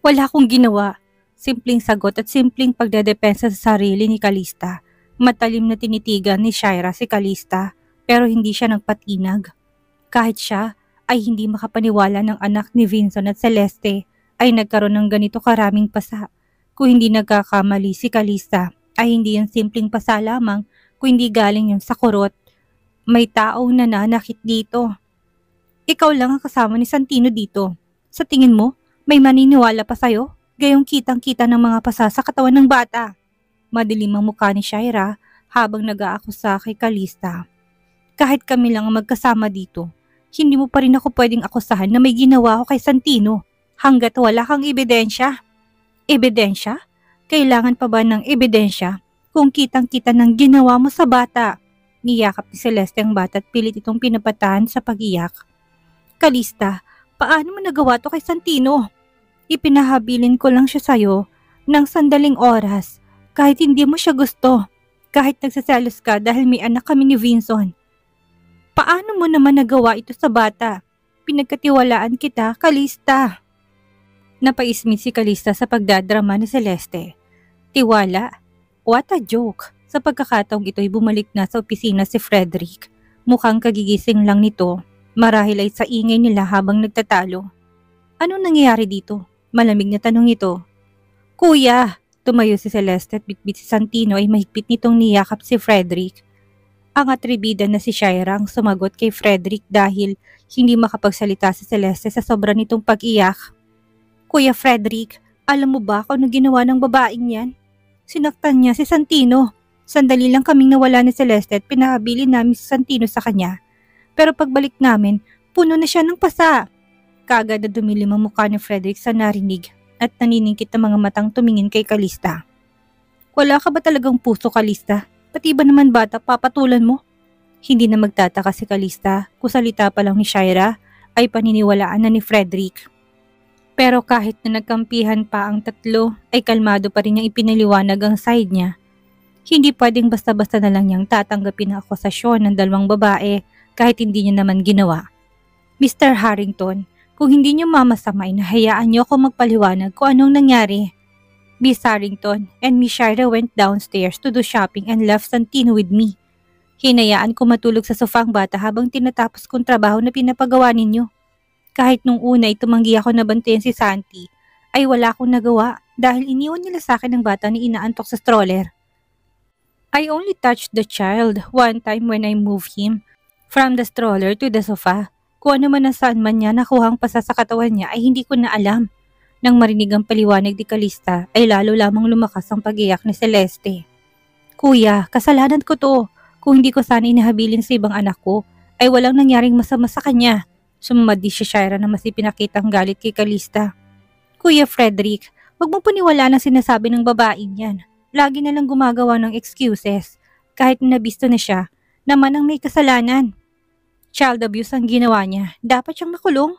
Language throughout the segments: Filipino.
Wala akong ginawa. Simpleng sagot at simpleng pagdedepensa sa sarili ni Calista. Matalim na tinitigan ni Shaira si Calista pero hindi siya nagpatinag. Kahit siya ay hindi makapaniwala ng anak ni Vincent at Celeste ay nagkaroon ng ganito karaming pasa. Kung hindi nagkakamali si Calista ay hindi yung simpleng pasa lamang kung hindi galing yun sa kurot. May taong nananakit dito. Ikaw lang ang kasama ni Santino dito. Sa tingin mo, may maniniwala pa sa'yo? Gayong kitang-kita ng mga pasa sa katawan ng bata. Madilim ang mukha ni Shaira habang nag-aakusa kay Calista. Kahit kami lang ang magkasama dito, hindi mo pa rin ako pwedeng akusahan na may ginawa ko kay Santino hanggat wala kang ebidensya. Ebidensya? Kailangan pa ba ng ebidensya kung kitang-kita ng ginawa mo sa bata? Niyakap ni Celeste ang bata at pilit itong pinapatahan sa pag-iyak. Calista, paano mo nagawa to kay Santino? Ipinahabilin ko lang siya sa'yo ng sandaling oras kahit hindi mo siya gusto. Kahit nagsaselos ka dahil may anak kami ni Vincent. Paano mo naman nagawa ito sa bata? Pinagkatiwalaan kita, Calista. Napaismit si Calista sa pagdadrama ni Celeste. Tiwala? What a joke. Sa pagkakataong ito'y bumalik na sa opisina si Frederick. Mukhang kagigising lang nito. Marahil ay sa ingay nila habang nagtatalo. Anong nangyayari dito? Malamig na tanong ito. Kuya! Tumayo si Celeste at bitbit si Santino ay mahigpit nitong niyakap si Frederick. Ang atribida na si Shaira ang sumagot kay Frederick dahil hindi makapagsalita si Celeste sa sobra nitong pag-iyak. Kuya Frederick, alam mo ba kung ano ginawa ng babaeng yan? Sinaktan niya si Santino. Sandali lang kaming nawala ni Celeste at pinahabilin namin si Santino sa kanya. Pero pagbalik namin, puno na siya ng pasa. Kaagad na dumilim ang mukha ni Frederick sa narinig at naniningkit ang mga matang tumingin kay Calista. Wala ka ba talagang puso, Calista? Pati ba naman bata papatulan mo? Hindi na magtataka si Calista kung salita pa lang ni Shaira ay paniniwalaan na ni Frederick. Pero kahit na nagkampihan pa ang tatlo ay kalmado pa rin niyang ipinaliwanag ang side niya. Hindi pwedeng basta-basta na lang niyang tatanggapin ang akusasyon ng dalawang babae kahit hindi niya naman ginawa. Mr. Harrington, kung hindi niyo mamasamay na hayaan niyo ako magpaliwanag kung anong nangyari. Miss Harrington and Miss Shaira went downstairs to do shopping and left Santino with me. Hinayaan ko matulog sa sofa ang bata habang tinatapos kong trabaho na pinapagawa ninyo. Kahit nung una ay tumanggi ako na bantayan si Santi, ay wala akong nagawa dahil iniwan nila sa akin ang bata na inaantok sa stroller. I only touched the child one time when I moved him from the stroller to the sofa. Kung ano man saan man niya nakuhang pasa sa katawan niya ay hindi ko na alam. Nang marinig ang paliwanag ni Calista ay lalo lamang lumakas ang pag-iyak ni Celeste. Kuya, kasalanan ko to. Kung hindi ko sana inahabilin sa ibang anak ko, ay walang nangyaring masama sa kanya. Sumamad si Shaira na mas ipinakitang galit kay Calista. Kuya Frederick, wag mo paniwalaan ang sinasabi ng babaeng yan. Lagi na lang gumagawa ng excuses. Kahit nabisto na siya, naman ang may kasalanan. Child abuse ang ginawa niya. Dapat siyang makulong.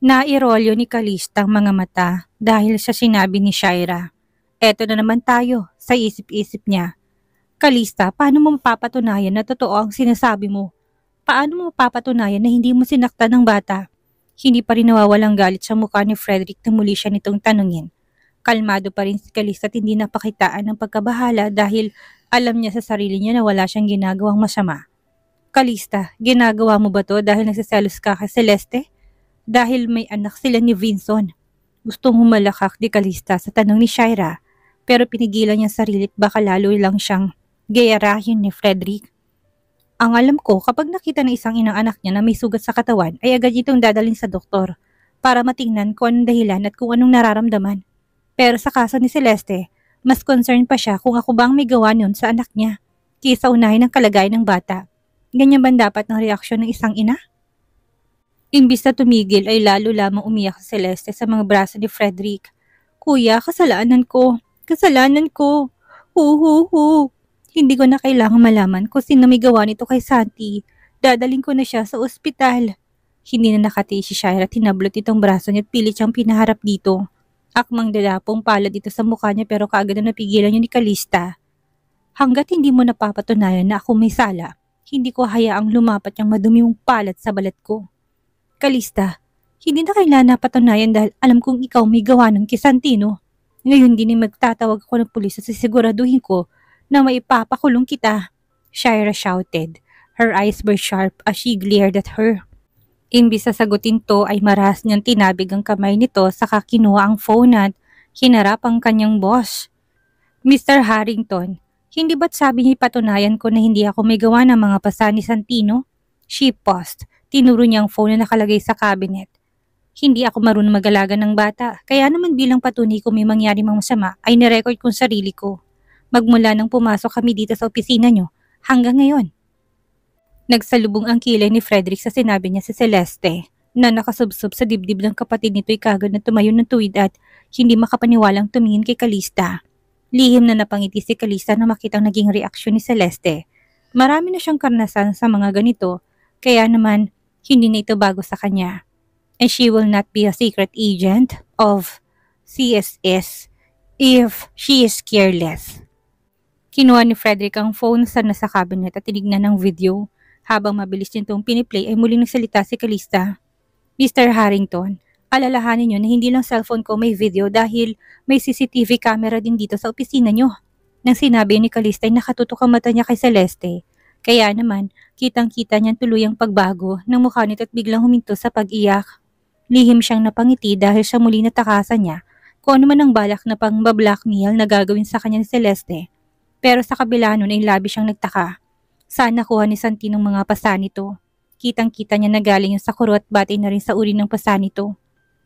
Nairolyo ni Calista ang mga mata dahil sa sinabi ni Shaira. Eto na naman tayo sa isip-isip niya. Calista, paano mo mapapatunayan na totoo ang sinasabi mo? Paano mo mapapatunayan na hindi mo sinaktan ng bata? Hindi pa rin nawawalang galit sa mukha ni Frederick na muli siya nitong tanungin. Kalmado pa rin si Calista at hindi napakitaan ng pagkabahala dahil alam niya sa sarili niya na wala siyang ginagawang masama. Calista, ginagawa mo ba to dahil nagsiselos ka kay Celeste? Dahil may anak sila ni Vincent. Gustong humalakak ni Calista sa tanong ni Shaira pero pinigilan niya sarili at baka lalo lang siyang gayarahin ni Frederick. Ang alam ko, kapag nakita ng isang inang anak niya na may sugat sa katawan ay agad itong dadalhin sa doktor para matingnan kung anong dahilan at kung anong nararamdaman. Pero sa kaso ni Celeste, mas concerned pa siya kung ako bang may gawa nun sa anak niya kaysa unahin ang kalagayan ng bata. Ganyan ba dapat ng reaksyon ng isang ina? Imbis na tumigil ay lalo lamang umiyak si Celeste sa mga braso ni Frederick. Kuya, kasalanan ko. Kasalanan ko. Hu. Hindi ko na kailangang malaman kung sino may gawa nito kay Santi. Dadaling ko na siya sa ospital. Hindi na nakatiis si Shaira at hinablot itong braso niya at pilit siyang pinaharap dito. Akmang dalapong palad ito sa mukha niya pero kaagad na napigilan niya ni Calista. Hanggat hindi mo napapatunayan na ako may sala, hindi ko hayaang lumapat yung madumi mong palad sa balat ko. Calista, Hindi na kailangan na patunayan dahil alam kong ikaw may gawa ng kay Santino. Ngayon din ay magtatawag ako ng pulis at sisiguraduhin ko na maipapakulong kita. Shaira shouted. Her eyes were sharp as she glared at her. Imbis sa sagutin to ay marahas niyang tinabig ang kamay nito saka kinuha ang phone at hinarap ang kanyang boss. Mr. Harrington, hindi ba't sabi niya ipatunayan ko na hindi ako may gawa ng mga pasa ni Santino? She paused. Tinuro niya ang phone na nakalagay sa cabinet. Hindi ako marunong mag-alaga ng bata, kaya naman bilang patunay kung may mangyari mang masama ay nirecord kong sarili ko. Magmula nang pumasok kami dito sa opisina niyo, hanggang ngayon. Nagsalubong ang kilay ni Frederick sa sinabi niya si Celeste na nakasubsob sa dibdib ng kapatid nito'y kagad na tumayo ng tuwid at hindi makapaniwalang tumingin kay Calista. Lihim na napangiti si Calista na makitang naging reaksyon ni Celeste. Marami na siyang karanasan sa mga ganito, kaya naman hindi na ito bago sa kanya. And she will not be a secret agent of CSS if she is careless. Kinuha ni Frederick ang phone sa nasa cabinet at tinignan ng video. Habang mabilis nitong piniplay ay muling nagsalita si Calista. Mr. Harrington, alalahanin niyo na hindi lang cellphone ko may video dahil may CCTV camera din dito sa opisina niyo. Nang sinabi ni Calista ay nakatutok ang mata niya kay Celeste. Kaya naman, kitang-kita niyang tuluyang pagbago ng mukha nito at biglang huminto sa pag-iyak. Lihim siyang napangiti dahil sa muli natakasan niya kung ano man ang balak na pang-blackmail na gagawin sa kanya ni Celeste. Pero sa kabila nun ay labi siyang nagtaka. Saan nakuha ni Santino ng mga pasa nito? Kitang-kita niya na galing yung sa kuro at batay na rin sa uri ng pasa nito.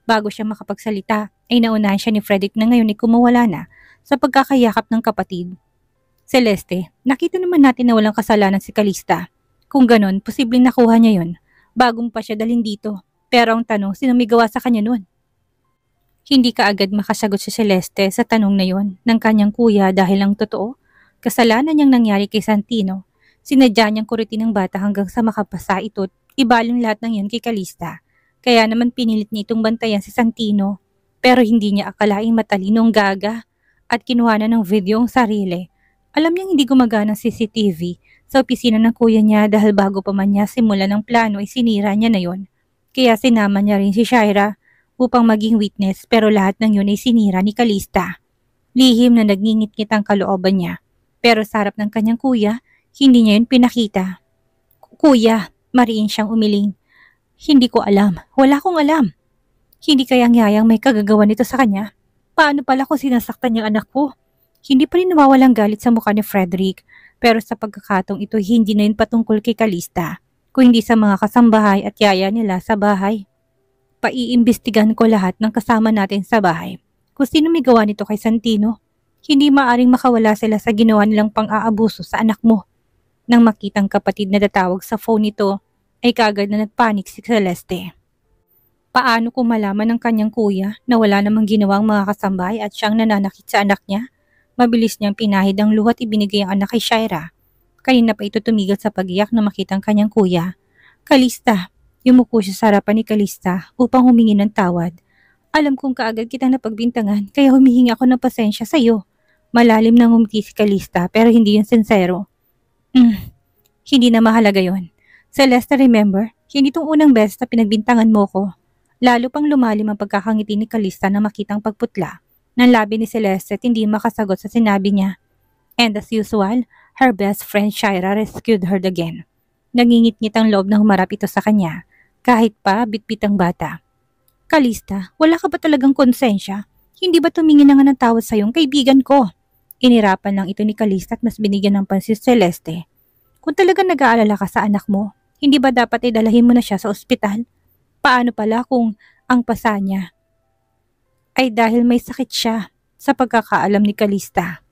Bago siya makapagsalita, ay naunahan siya ni Frederick na ngayon ay kumawala na sa pagkakayakap ng kapatid. Celeste, nakita naman natin na walang kasalanan si Calista. Kung ganon, posibleng nakuha niya yun. Bagong pa siya dalhin dito. Pero ang tanong, sino may gawa sa kanya nun? Hindi kaagad makasagot si Celeste sa tanong na yun ng kanyang kuya dahil ang totoo, kasalanan niyang nangyari kay Santino. Sinadya niyang kuritin ng bata hanggang sa makapasa ito at ibaling lahat ng yan kay Calista. Kaya naman pinilit niya itong bantayan si Santino. Pero hindi niya akalaing matalinong gaga at kinuha na ng video ang sarili. Alam niyang hindi gumagana ang CCTV sa opisina ng kuya niya dahil bago pa man niya simula ng plano ay sinira niya na yon. Kaya sinama niya rin si Shaira upang maging witness pero lahat ng yun ay sinira ni Calista. Lihim na nagngingit-ngit ang kalooban niya. Pero sa harap ng kanyang kuya, hindi niya yun pinakita. Kuya, mariin siyang umiling. Hindi ko alam. Wala akong alam. Hindi kayang yayang may kagagawa nito sa kanya. Paano pala kung sinasaktan niyang anak ko? Hindi pa rin nawawalang galit sa mukha ni Frederick. Pero sa pagkakatong ito, hindi na yun patungkol kay Calista. Kung hindi sa mga kasambahay at yaya nila sa bahay. Paiimbestigan ko lahat ng kasama natin sa bahay. Kung sino may gawa nito kay Santino, hindi maaring makawala sila sa ginawa nilang pang-aabuso sa anak mo. Nang makitang kapatid na tatawag sa phone nito, ay kaagad na nagpanik si Celeste. Paano kung malaman ng kanyang kuya na wala namang ginawang mga kasambahay at siyang nananakit sa anak niya? Mabilis niyang pinahid ang luhat ibinigay ang anak kay Shaira. Kanina pa ito tumigil sa pag-iyak na makitang kanyang kuya. Calista, yumuko siya sa harapan ni Calista upang humingi ng tawad. Alam kong kaagad kitang napagbintangan kaya humihingi ako ng pasensya sa iyo. Malalim nang umiti si Calista pero hindi yun sincero. Hindi na mahalaga yon. Celeste, remember, hindi itong unang beses na pinagbintangan mo ko. Lalo pang lumalim ang pagkakangiti ni Calista na makitang pagputla ng labi ni Celeste at hindi makasagot sa sinabi niya. And as usual, her best friend Shaira rescued her again. Nangingit-ngit ang loob na humarap ito sa kanya, kahit pa bitbit ang bata. Calista, wala ka ba talagang konsensya? Hindi ba tumingin na nga ng tawad sa iyong kaibigan ko? Inirapan lang ito ni Calista at mas binigyan ng pansin si Celeste. Kung talagang nag-aalala ka sa anak mo, hindi ba dapat idalahin mo na siya sa ospital? Paano pala kung ang pasa niya ay dahil may sakit siya sa pagkakaalam ni Calista?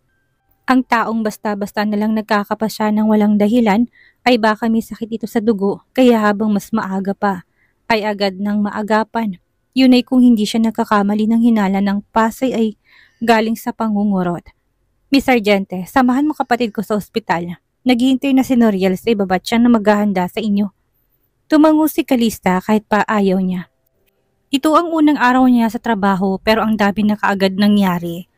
Ang taong basta-basta na lang nagkakapasya ng walang dahilan ay baka may sakit ito sa dugo kaya habang mas maaga pa ay agad nang maagapan. Yun ay kung hindi siya nagkakamali ng hinala ng pasay ay galing sa pangungurot. Miss Sargente, samahan mo kapatid ko sa ospital. Naghihintay na si Noriel sa ibabat siya na maghahanda sa inyo. Tumango si Calista kahit pa ayaw niya. Ito ang unang araw niya sa trabaho pero ang dami na kaagad nangyari.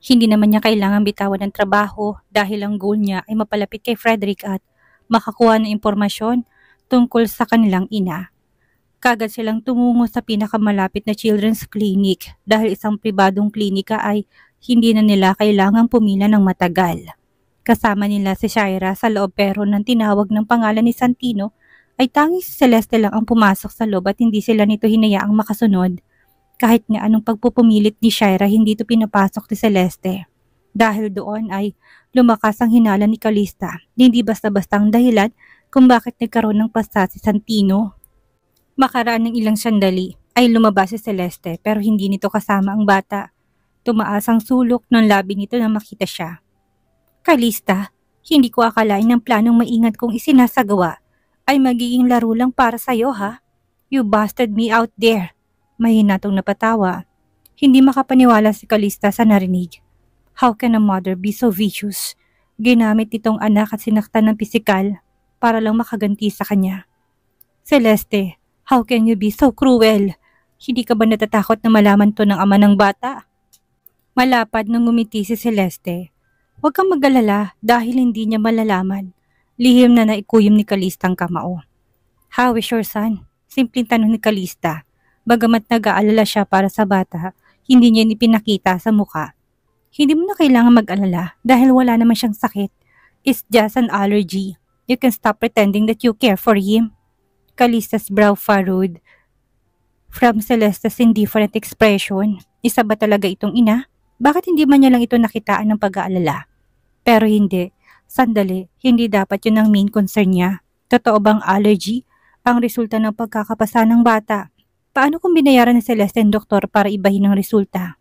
Hindi naman niya kailangan bitawan ng trabaho dahil ang goal niya ay mapalapit kay Frederick at makakuha ng impormasyon tungkol sa kanilang ina. Kagad silang tumungo sa pinakamalapit na children's clinic dahil isang pribadong klinika ay hindi na nila kailangang pumila ng matagal. Kasama nila si Shaira sa loob pero nang tinawag ng pangalan ni Santino ay tanging si Celeste lang ang pumasok sa loob at hindi sila nito hinayaang makasunod. Kahit nga anong pagpupumilit ni Shaira hindi ito pinapasok ni Celeste. Dahil doon ay lumakas ang hinala ni Calista, hindi basta-bastang dahilan kung bakit nagkaroon ng pasta si Santino. Makaraan ng ilang sandali ay lumabas si Celeste pero hindi nito kasama ang bata. Tumaas ang sulok ng labi nito nang makita siya. Calista, hindi ko akalain ng planong maingat kong isinasagawa ay magiging laro lang para sa'yo ha. You busted me out there. Mahina tong napatawa. Hindi makapaniwala si Calista sa narinig. How can a mother be so vicious? Ginamit nitong anak at sinaktan ng pisikal para lang makaganti sa kanya. Celeste, how can you be so cruel? Hindi ka ba natatakot na malaman to ng ama ng bata? Malapad nang ngumiti si Celeste. Huwag kang mag-alala dahil hindi niya malalaman. Lihim na naikuyom ni Calista ang kamao. How is your son? Simpleng tanong ni Calista. Bagamat nag-aalala siya para sa bata, hindi niya ipinakita sa muka. Hindi mo na kailangan mag-alala dahil wala naman siyang sakit. It's just an allergy. You can stop pretending that you care for him. Calista's brow furrowed from Celeste's indifferent expression. Isa ba talaga itong ina? Bakit hindi man niya lang ito nakitaan ng pag-aalala? Pero hindi. Sandali, hindi dapat yun ang main concern niya. Totoo bang allergy ang resulta ng pagkakapasa ng bata? Paano kung binayaran ni Celeste ang doktor para ibahin ang resulta?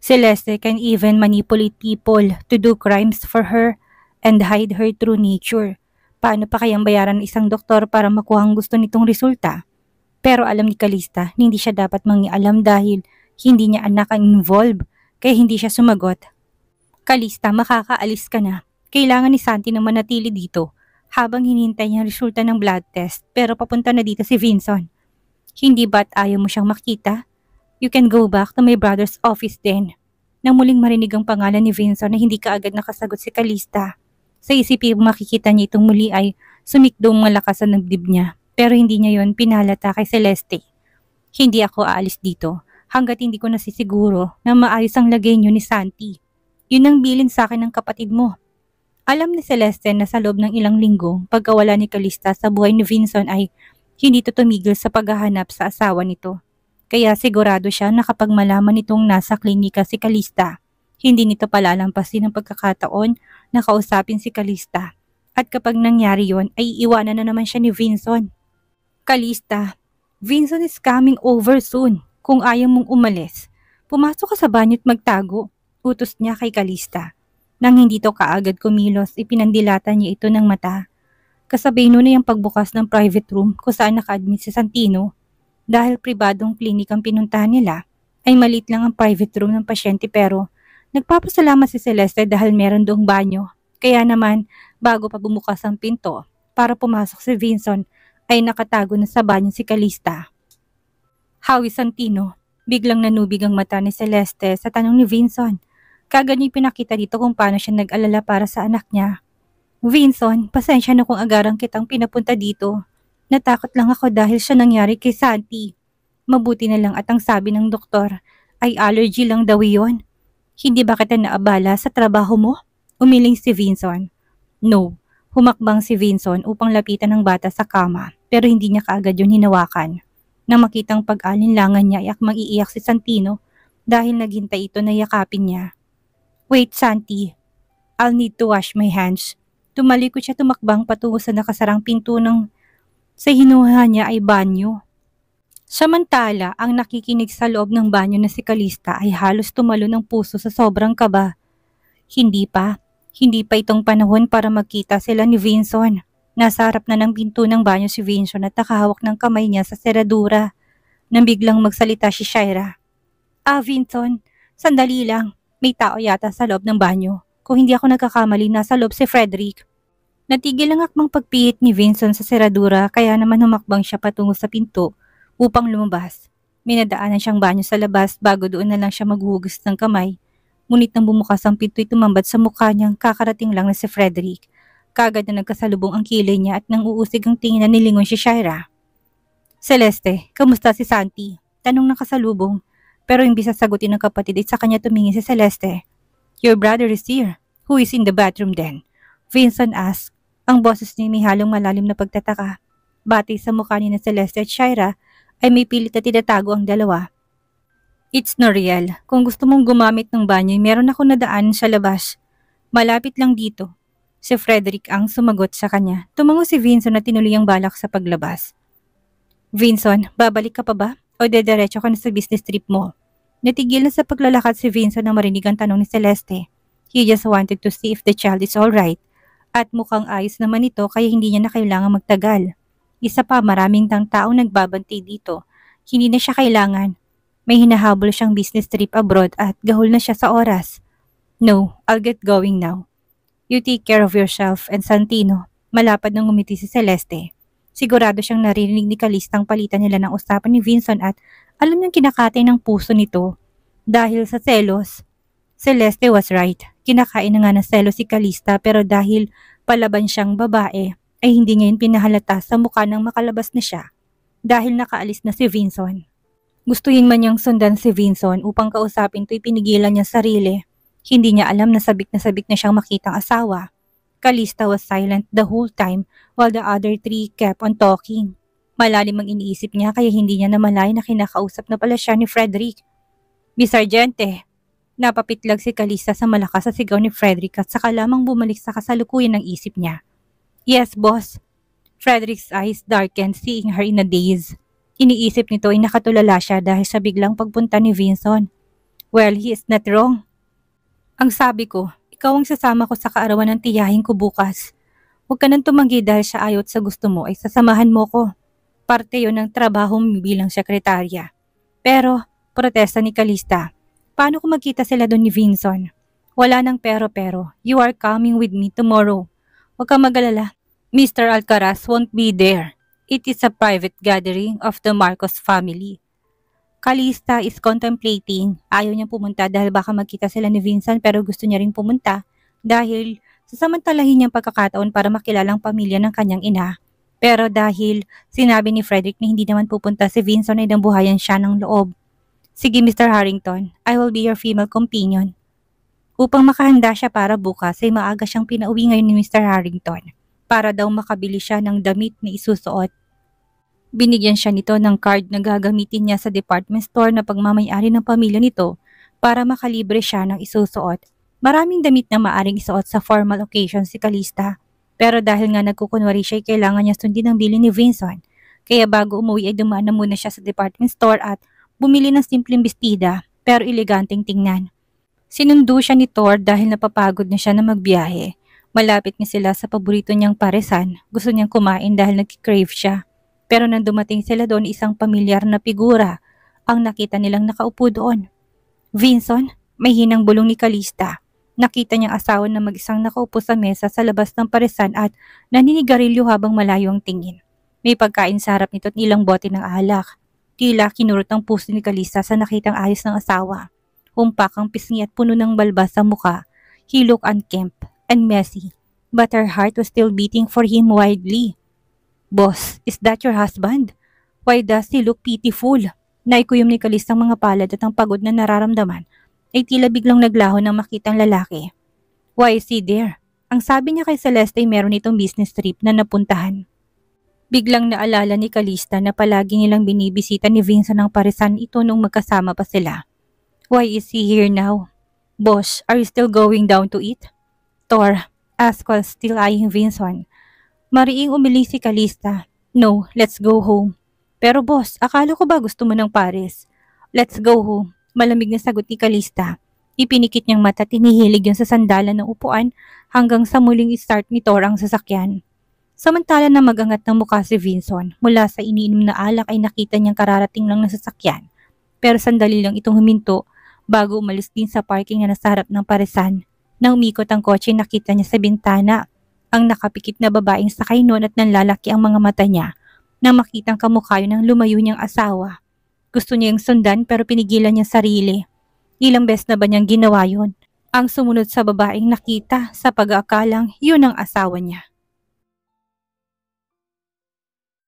Celeste can even manipulate people to do crimes for her and hide her true nature. Paano pa kayang bayaran ng isang doktor para makuha ang gusto nitong resulta? Pero alam ni Calista, hindi siya dapat mangialam dahil hindi niya anak ang involved, kaya hindi siya sumagot. Calista, makakaalis ka na. Kailangan ni Santi na manatili dito habang hinihintay niya ang resulta ng blood test pero papunta na dito si Vincent. Hindi ba't ayaw mo siyang makita? You can go back to my brother's office then. Nang muling marinig ang pangalan ni Vincent na hindi kaagad nakasagot si Calista. Sa isipin makikita niya itong muli ay sumikdong malakas ang dibdib niya pero hindi niya yon pinalata kay Celeste. Hindi ako aalis dito hanggat hindi ko nasisiguro na maayos ang lagay niyo ni Santi. Yun ang bilin sa akin ng kapatid mo. Alam ni Celeste na sa loob ng ilang linggo pagkawala ni Calista sa buhay ni Vincent ay hindi ito tumigil sa paghahanap sa asawa nito. Kaya sigurado siya na kapag malaman nitong nasa klinika si Calista, hindi nito palalampasin ang pagkakataon na kausapin si Calista. At kapag nangyari yon ay iiwanan na naman siya ni Vincent. Calista, Vincent is coming over soon. Kung ayaw mong umalis, pumasok ka sa banyo at magtago. Utos niya kay Calista. Nang hindi to kaagad kumilos, ipinandilatan niya ito ng mata. Kasabay nun ay ang pagbukas ng private room kung saan naka-admit si Santino. Dahil pribadong klinik ang pinuntahan nila, ay maliit lang ang private room ng pasyente pero nagpapasalamat si Celeste dahil meron doong banyo. Kaya naman, bago pa bumukas ang pinto para pumasok si Vincent, ay nakatago na sa banyo si Calista. How is Santino? Biglang nanubig ang mata ni Celeste sa tanong ni Vincent. Kagad niya pinakita dito kung paano siya nag-alala para sa anak niya. Vincent, pasensya na kung agarang kitang pinapunta dito. Natakot lang ako dahil siya nangyari kay Santi. Mabuti na lang at ang sabi ng doktor ay allergy lang daw iyon. Hindi ba kita naabala sa trabaho mo? Umiling si Vincent. No, humakbang si Vincent upang lapitan ng bata sa kama pero hindi niya kaagad yun hinawakan. Nang makitang pag-alinlangan niya ay akmang iiyak si Santino dahil naghintay ito na yakapin niya. Wait, Santi. I'll need to wash my hands. Tumalikod siya tumakbang patungo sa nakasarang pinto ng sa hinuha niya ay banyo. Samantala, ang nakikinig sa loob ng banyo na si Calista ay halos tumalo ng puso sa sobrang kaba. Hindi pa itong panahon para magkita sila ni Vincent. Nasa harap na ng pinto ng banyo si Vincent at nakahawak ng kamay niya sa seradura. Nang biglang magsalita si Shaira. Vincent, sandali lang. May tao yata sa loob ng banyo. Kung hindi ako nagkakamali, nasa loob si Frederick. Natigil ang akmang pagpihit ni Vincent sa seradura kaya naman humakbang siya patungo sa pinto upang lumabas. May nadaanan siyang banyo sa labas bago doon na lang siya maghugas ng kamay. Ngunit nang bumukas ang pinto'y tumambad sa mukha niyang kakarating lang na si Frederick. Kagad na nagkasalubong ang kilay niya at nang uusig ang tingin na nilingon si Shaira. Celeste, kamusta si Santi? Tanong ng kasalubong. Pero imbis na sagutin ng kapatid ay sa kanya tumingin si Celeste. Your brother is here. Who is in the bathroom then? Vincent asked. Ang boses niya may halong malalim na pagtataka. Batay sa mukha ni na Celeste at Shaira ay may pilit na tinatago ang dalawa. It's Noriel. Kung gusto mong gumamit ng banyo, meron ako nadaan sa labas. Malapit lang dito. Si Frederick ang sumagot sa kanya. Tumango si Vincent na tinuloy ang balak sa paglabas. Vincent, babalik ka pa ba? O dediretso ka na sa business trip mo? Natigil na sa paglalakad si Vincent nang marinig ang tanong ni Celeste. He just wanted to see if the child is alright. At mukhang ayos naman ito kaya hindi niya na kailangan magtagal. Isa pa, maraming taong nagbabantay dito. Hindi na siya kailangan. May hinahabol siyang business trip abroad at gahol na siya sa oras. No, I'll get going now. You take care of yourself and Santino. Malapad nang ngumiti si Celeste. Sigurado siyang naririnig ni Calista ang palitan nila ng usapan ni Vincent at alam niyang kinakatay ng puso nito. Dahil sa selos. Celeste was right. Kinakain na nga ng selos si Calista pero dahil palaban siyang babae ay hindi niya yun pinahalata sa mukha nang makalabas na siya. Dahil nakaalis na si Vincent. Gustuhin man niyang sundan si Vincent upang kausapin to'y pinigilan niya sarili. Hindi niya alam na sabik na siyang makitang asawa. Calista was silent the whole time while the other three kept on talking. Malalim ang iniisip niya kaya hindi niya namalay na kinakausap na pala siya ni Frederick. Miss Sargente, napapitlag si Calista sa malakas sa sigaw ni Frederick at saka lamang bumalik sa kasalukuyan ng isip niya. Yes, boss. Frederick's eyes darkened seeing her in a daze. Iniisip nito ay nakatulala siya dahil sa biglang pagpunta ni Vincent. Well, he is not wrong. Ang sabi ko, ikaw ang sasama ko sa kaarawan ng tiyahin ko bukas. Huwag ka nang tumanggi dahil sa ayot sa gusto mo ay sasamahan mo ko. Parte yon ng trabaho mo bilang sekretarya. Pero, protesta ni Calista. Paano kung magkita sila doon ni Vincent? Wala nang pero. You are coming with me tomorrow. Huwag kang mag-alala. Mr. Alcaraz won't be there. It is a private gathering of the Marcos family. Calista is contemplating. Ayaw niyang pumunta dahil baka magkita sila ni Vincent pero gusto niya ring pumunta dahil sasamantalahin niyang pagkakataon para makilala ang pamilya ng kanyang ina. Pero dahil sinabi ni Frederick na hindi naman pupunta si Vincent ay nambuhayan siya ng loob. Sige Mr. Harrington, I will be your female companion. Upang makahanda siya para bukas ay maaga siyang pinauwi ngayon ni Mr. Harrington para daw makabili siya ng damit na isusuot. Binigyan siya nito ng card na gagamitin niya sa department store na pagmamayari ng pamilya nito para makalibre siya ng isusuot. Maraming damit na maaring isuot sa formal occasion si Calista. Pero dahil nga nagkukunwari siya ay kailangan niya sundin ang bili ni Vincent. Kaya bago umuwi ay dumaan na muna siya sa department store at bumili ng simpleng bestida pero eleganteng tingnan. Sinundo siya ni Thor dahil napapagod na siya na magbiyahe. Malapit niya sila sa paborito niyang paresan. Gusto niyang kumain dahil nag-crave siya. Pero nang dumating sila doon isang pamilyar na figura ang nakita nilang nakaupo doon. Vincent, may hinang bulong ni Calista. Nakita niyang asawa na mag-isang nakaupo sa mesa sa labas ng paresan at naninigarilyo habang malayo ang tingin. May pagkain sa harap nito at ilang bote ng alak. Tila kinurot ang puso ni Calista sa nakitang ayos ng asawa. Humpak ang pisngi at puno ng balbas sa muka. He looked unkempt and messy, but her heart was still beating for him wildly. Boss, is that your husband? Why does he look pitiful? Naikuyom ni Calista ang mga palad at ang pagod na nararamdaman ay tila biglang naglaho nang makitang lalaki. Why is he there? Ang sabi niya kay Celeste ay meron itong business trip na napuntahan. Biglang naalala ni Calista na palagi nilang binibisita ni Vincent ang paresan ito nung magkasama pa sila. Why is he here now? Boss, are you still going down to eat? Thor, asked while still eyeing Vincent. Mariing umiling si Calista. No, let's go home. Pero boss, akala ko ba gusto mo ng Paris? Let's go home. Malamig na sagot ni Calista. Ipinikit niyang mata at inihilig yun sa sandalan ng upuan hanggang sa muling start ni Thor ang sasakyan. Samantala na magangat ng mukha si Vincent, mula sa iniinom na alak ay nakita niyang kararating lang ng sasakyan. Pero sandali lang itong huminto bago umalis din sa parking na nasa harap ng paresan. Nang umikot ang kotse nakita niya sa bintana ang nakapikit na babaeng sakay noon at nanlalaki ang mga mata niya nang makitang kamukha yun ng lumayo niyang asawa. Gusto niyang sundan pero pinigilan niya sarili. Ilang beses na ba niyang ginawa yun? Ang sumunod sa babaeng nakita sa pag-aakalang yun ang asawa niya.